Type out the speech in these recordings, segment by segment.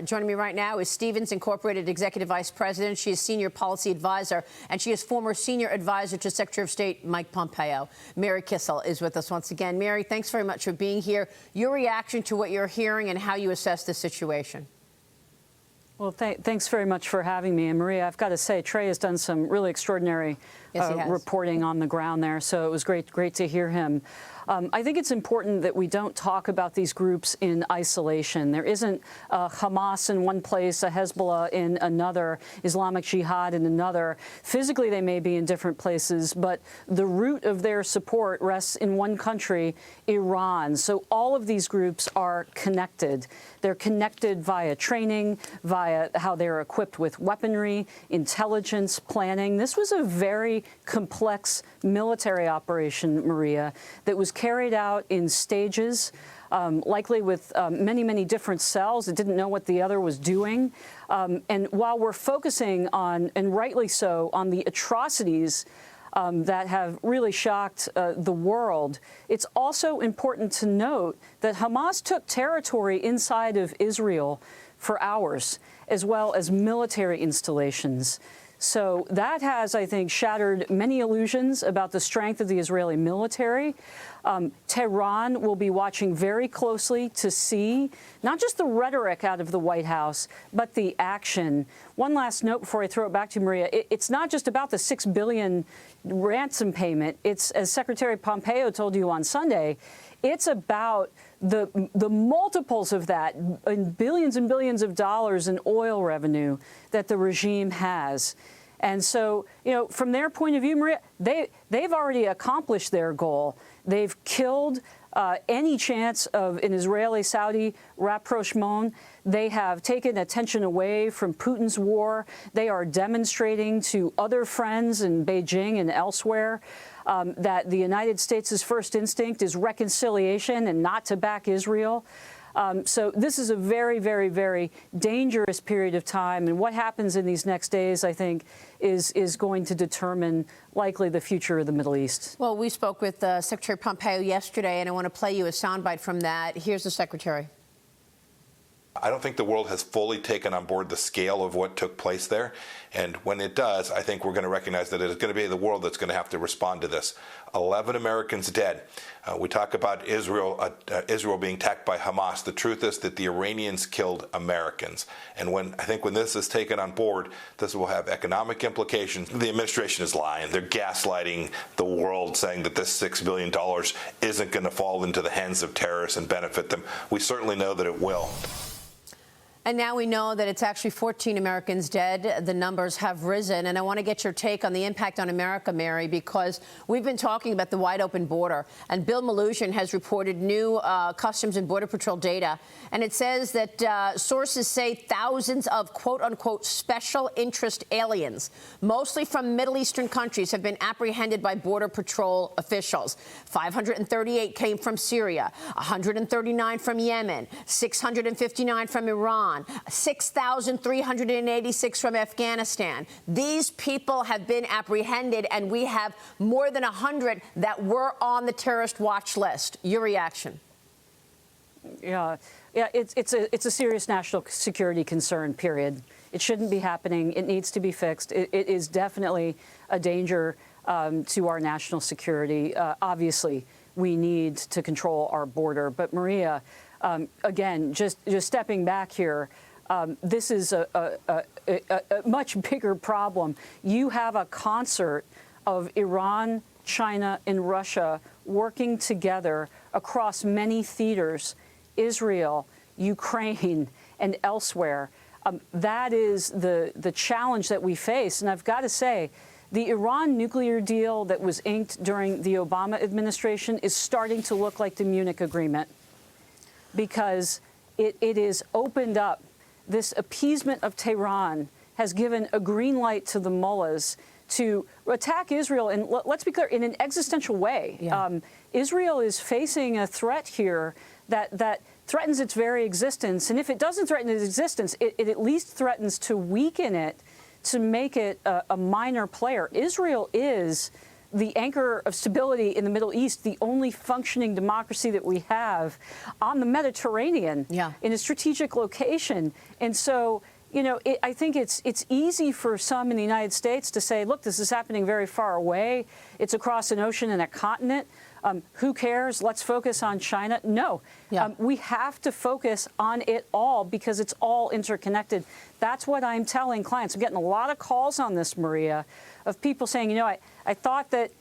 Joining me right now is Stevens Incorporated Executive Vice President. She is Senior Policy Advisor, and she is former Senior Advisor to Secretary of State Mike Pompeo. Mary Kissel is with us once again. Mary, thanks very much for being here. Your reaction to what you're hearing and how you assess the situation. Well, thanks very much for having me. And Maria, I've got to say, Trey has done some really extraordinary reporting on the ground there, so it was great to hear him. I think it's important that we don't talk about these groups in isolation. There isn't Hamas in one place, a Hezbollah in another, Islamic Jihad in another. Physically, they may be in different places, but the root of their support rests in one country, Iran. So all of these groups are connected. They're connected via training, via how they're equipped with weaponry, intelligence, planning. This was a very complex military operation, Maria, that was carried out in stages, likely with many different cells. It didn't know what the other was doing. And while we're focusing on, and rightly so, on the atrocities that have really shocked the world, it's also important to note that Hamas took territory inside of Israel for hours, as well as military installations. So that has, I think, shattered many illusions about the strength of the Israeli military. Tehran will be watching very closely to see not just the rhetoric out of the White House, but the action. One last note before I throw it back to you, Maria. It's not just about the $6 billion ransom payment. It's, as Secretary Pompeo told you on Sunday, it's about the multiples of that in billions and billions of dollars in oil revenue that the regime has. And so, you know, from their point of view, Maria, they've already accomplished their goal. They've killed any chance of an Israeli-Saudi rapprochement. They have taken attention away from Putin's war. They are demonstrating to other friends in Beijing and elsewhere that the United States' first instinct is reconciliation and not to back Israel. So this is a very dangerous period of time. And what happens in these next days, I think, is going to determine likely the future of the Middle East. Well, we spoke with Secretary Pompeo yesterday, and I want to play you a soundbite from that. Here's the Secretary. I don't think the world has fully taken on board the scale of what took place there. And when it does, I think we're going to recognize that it is going to be the world that's going to have to respond to this. 11 Americans dead. We talk about Israel being attacked by Hamas. The truth is that the Iranians killed Americans. And I think when this is taken on board, this will have economic implications. The administration is lying. They're gaslighting the world, saying that this $6 billion isn't going to fall into the hands of terrorists and benefit them. We certainly know that it will. And now we know that it's actually 14 Americans dead. The numbers have risen. And I want to get your take on the impact on America, Mary, because we've been talking about the wide open border. And Bill Maloogian has reported new Customs and Border Patrol data. And it says that sources say thousands of, quote unquote, special interest aliens, mostly from Middle Eastern countries, have been apprehended by Border Patrol officials. 538 came from Syria, 139 from Yemen, 659 from Iran, 6,386 from Afghanistan. These people have been apprehended, and we have more than 100 that were on the terrorist watch list. Your reaction? Yeah, it's a serious national security concern, period. It shouldn't be happening. It needs to be fixed. It is definitely a danger to our national security. Obviously, we need to control our border. But Maria, again, just stepping back here, this is a much bigger problem. You have a concert of Iran, China, and Russia working together across many theaters, Israel, Ukraine, and elsewhere. That is the challenge that we face. And I've got to say, the Iran nuclear deal that was inked during the Obama administration is starting to look like the Munich Agreement, because it is opened up. This appeasement of Tehran has given a green light to the mullahs to attack Israel, and let's be clear, in an existential way. Yeah. Israel is facing a threat here that threatens its very existence, and if it doesn't threaten its existence, it at least threatens to weaken it, to make it a minor player. Israel is the anchor of stability in the Middle East, the only functioning democracy that we have on the Mediterranean, in a strategic location. And so, you know, I think it's easy for some in the United States to say, look, this is happening very far away. It's across an ocean and a continent. Who cares? Let's focus on China. No, we have to focus on it all because it's all interconnected. That's what I'm telling clients. I'm getting a lot of calls on this, Maria, of people saying, you know, I thought that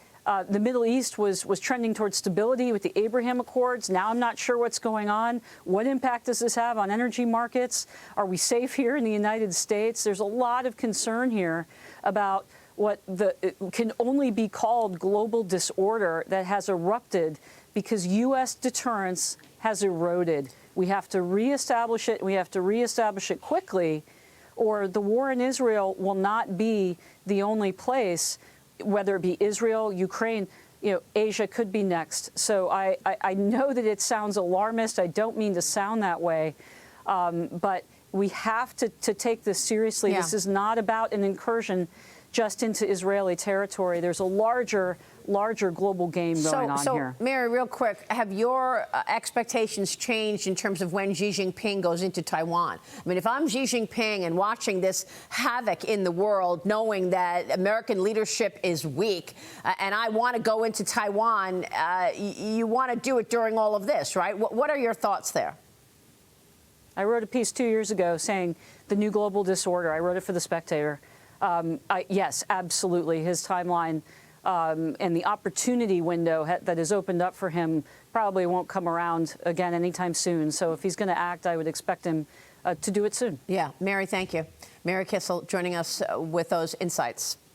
the Middle East was trending towards stability with the Abraham Accords. Now I'm not sure what's going on. What impact does this have on energy markets? Are we safe here in the United States? There's a lot of concern here about what can only be called global disorder that has erupted because U.S. deterrence has eroded. We have to reestablish it. We have to reestablish it quickly, or the war in Israel will not be the only place, whether it be Israel, Ukraine, you know, Asia could be next. So I know that it sounds alarmist. I don't mean to sound that way, but we have to take this seriously. This is not about an incursion just into Israeli territory. There's a larger global game going on here. So, Mary, real quick, have your expectations changed in terms of when Xi Jinping goes into Taiwan? I mean, if I'm Xi Jinping and watching this havoc in the world, knowing that American leadership is weak, and I want to go into Taiwan, you want to do it during all of this, right? What are your thoughts there? I wrote a piece 2 years ago saying the new global disorder. I wrote it for The Spectator. Yes, absolutely. His timeline and the opportunity window that is opened up for him probably won't come around again anytime soon. So if he's going to act, I would expect him to do it soon. Yeah. Mary, thank you. Mary Kissel joining us with those insights.